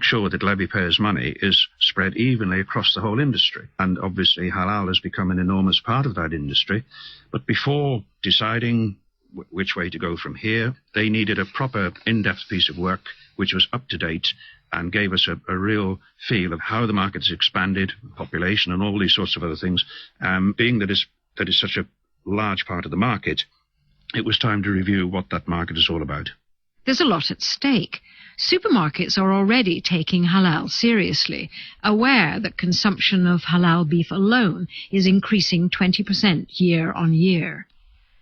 sure that levy payers' money is spread evenly across the whole industry. And obviously halal has become an enormous part of that industry. But before deciding which way to go from here, they needed a proper in-depth piece of work which was up to date and gave us a real feel of how the market has expanded, population and all these sorts of other things. Being that is such a large part of the market, it was time to review what that market is all about. There's a lot at stake. Supermarkets are already taking halal seriously, aware that consumption of halal beef alone is increasing 20% year on year.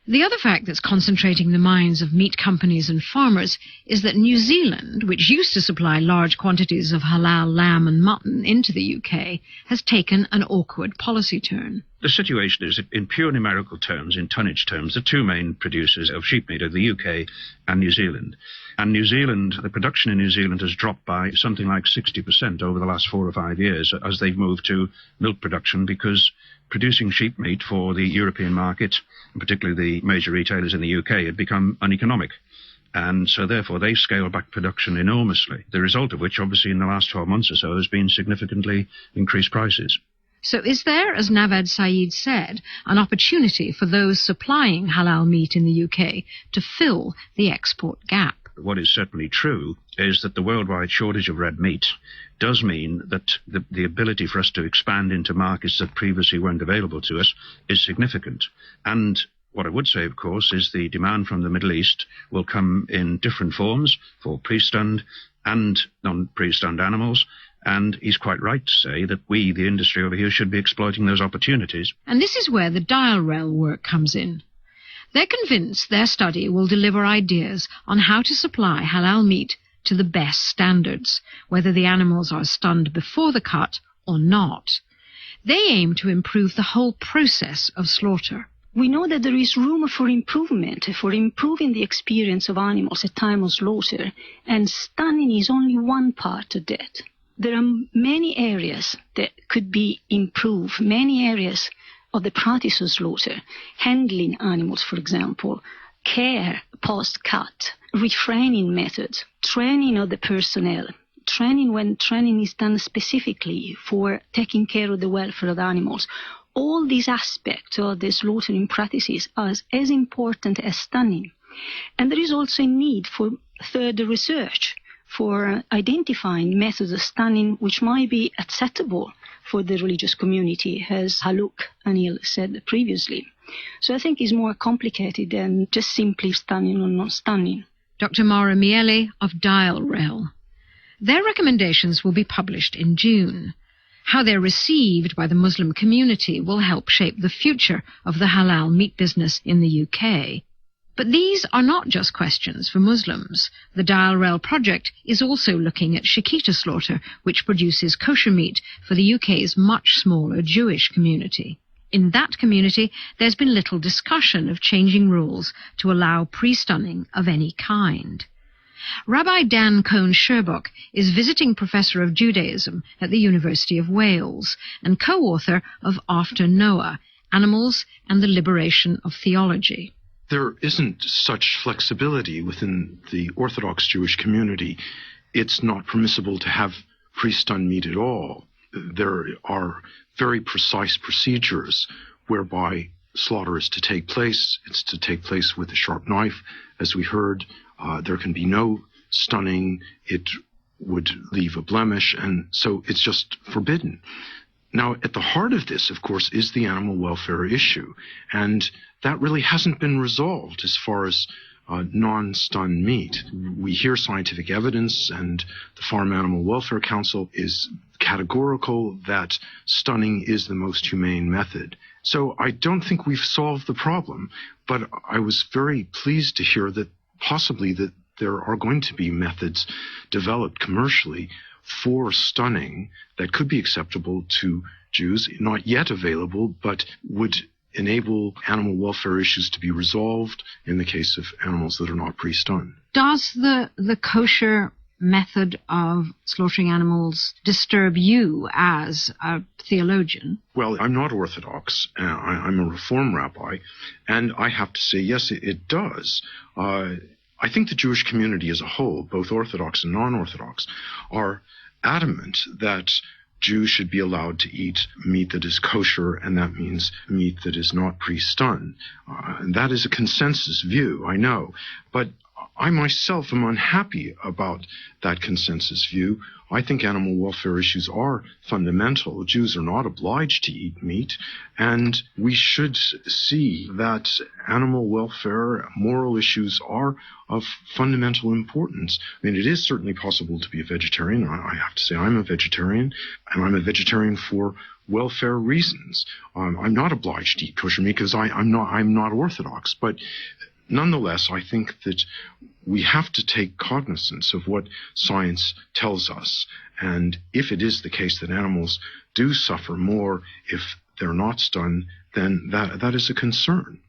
The other fact that's concentrating the minds of meat companies and farmers is that New Zealand, which used to supply large quantities of halal lamb and mutton into the UK, has taken an awkward policy turn. The situation is, in pure numerical terms, in tonnage terms, the two main producers of sheep meat are the UK and New Zealand. And New Zealand, the production in New Zealand has dropped by something like 60% over the last 4 or 5 years as they've moved to milk production, because producing sheep meat for the European market, and particularly the major retailers in the UK, had become uneconomic. And so therefore they scaled back production enormously, the result of which obviously in the last 12 months or so has been significantly increased prices. So is there, as Naved Syed said, an opportunity for those supplying halal meat in the UK to fill the export gap? What is certainly true is that the worldwide shortage of red meat does mean that the ability for us to expand into markets that previously weren't available to us is significant. And what I would say, of course, is the demand from the Middle East will come in different forms for pre-stunned and non-pre-stunned animals. And he's quite right to say that we, the industry over here, should be exploiting those opportunities. And this is where the dial rail work comes in. They're convinced their study will deliver ideas on how to supply halal meat to the best standards, whether the animals are stunned before the cut or not. They aim to improve the whole process of slaughter. We know that there is room for improvement, for improving the experience of animals at time of slaughter, and stunning is only one part of that. There are many areas that could be improved, many areas of the practice of slaughter, handling animals, for example, care post-cut, refraining methods, training of the personnel, training when training is done specifically for taking care of the welfare of the animals. All these aspects of the slaughtering practices are as important as stunning. And there is also a need for further research, for identifying methods of stunning which might be acceptable for the religious community, as Haluk Anil said previously. So I think it's more complicated than just simply stunning or not stunning. Dr. Maura Miele of Dial Rail. Their recommendations will be published in June. How they're received by the Muslim community will help shape the future of the halal meat business in the UK. But these are not just questions for Muslims. The Dial Rail project is also looking at Shikita slaughter, which produces kosher meat for the UK's much smaller Jewish community. In that community, there's been little discussion of changing rules to allow pre-stunning of any kind. Rabbi Dan Cohn-Sherbock is visiting professor of Judaism at the University of Wales and co-author of After Noah, Animals and the Liberation of Theology. There isn't such flexibility within the Orthodox Jewish community. It's not permissible to have pre-stunned meat at all. There are very precise procedures whereby slaughter is to take place. It's to take place with a sharp knife. As we heard, there can be no stunning. It would leave a blemish, and so it's just forbidden. Now, at the heart of this, of course, is the animal welfare issue, and that really hasn't been resolved as far as non-stunned meat. We hear scientific evidence, and the Farm Animal Welfare Council is categorical that stunning is the most humane method. So I don't think we've solved the problem, but I was very pleased to hear that possibly that there are going to be methods developed commercially for stunning that could be acceptable to Jews, not yet available, but would enable animal welfare issues to be resolved in the case of animals that are not pre-stunned. Does the kosher method of slaughtering animals disturb you as a theologian? Well, I'm not Orthodox. I'm a Reform rabbi, and I have to say, yes, it does. I think the Jewish community as a whole, both Orthodox and non-Orthodox, are adamant that Jews should be allowed to eat meat that is kosher, and that means meat that is not pre-stunned. And that is a consensus view, I know. But I myself am unhappy about that consensus view. I think animal welfare issues are fundamental. Jews are not obliged to eat meat, and we should see that animal welfare, moral issues are of fundamental importance. I mean, it is certainly possible to be a vegetarian. I have to say I'm a vegetarian, and I'm a vegetarian for welfare reasons. I'm not obliged to eat kosher meat because I'm not Orthodox, but nonetheless, I think that we have to take cognizance of what science tells us. And if it is the case that animals do suffer more if they're not stunned, then that is a concern.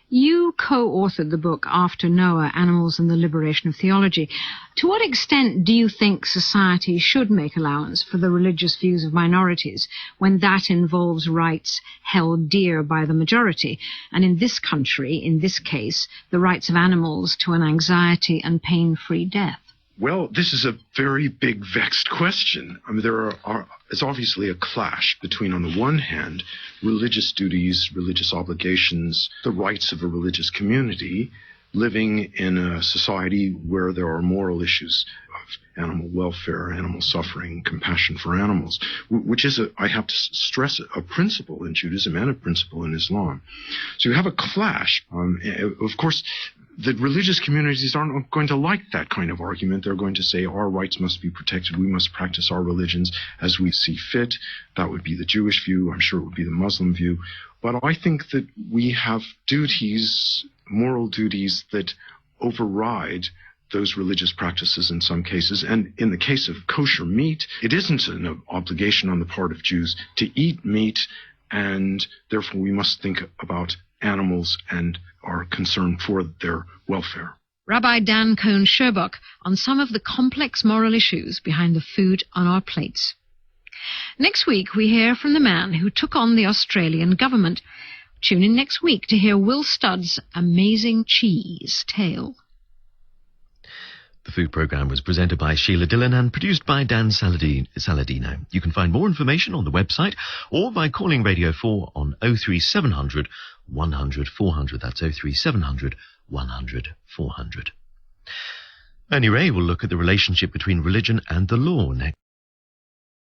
You co-authored the book After Noah, Animals and the Liberation of Theology. To what extent do you think society should make allowance for the religious views of minorities when that involves rights held dear by the majority? And in this country, in this case, the rights of animals to an anxiety and pain-free death? Well, this is a very big, vexed question. I mean, there's obviously a clash between, on the one hand, religious duties, religious obligations, the rights of a religious community, living in a society where there are moral issues of animal welfare, animal suffering, compassion for animals, which is, I have to stress, a principle in Judaism and a principle in Islam. So you have a clash. Of course, the religious communities aren't going to like that kind of argument. They're going to say our rights must be protected. We must practice our religions as we see fit. That would be the Jewish view. I'm sure it would be the Muslim view. But I think that we have duties, moral duties, that override those religious practices in some cases. And in the case of kosher meat, it isn't an obligation on the part of Jews to eat meat, and therefore we must think about animals and are concerned for their welfare. Rabbi Dan Cohen-Sherbock on some of the complex moral issues behind the food on our plates. Next week, we hear from the man who took on the Australian government. Tune in next week to hear Will Studd's amazing cheese tale. The food programme was presented by Sheila Dillon and produced by Dan Saladino. You can find more information on the website or by calling Radio 4 on 03700 100 400. That's 03700 100 400. Annie Ray will look at the relationship between religion and the law next.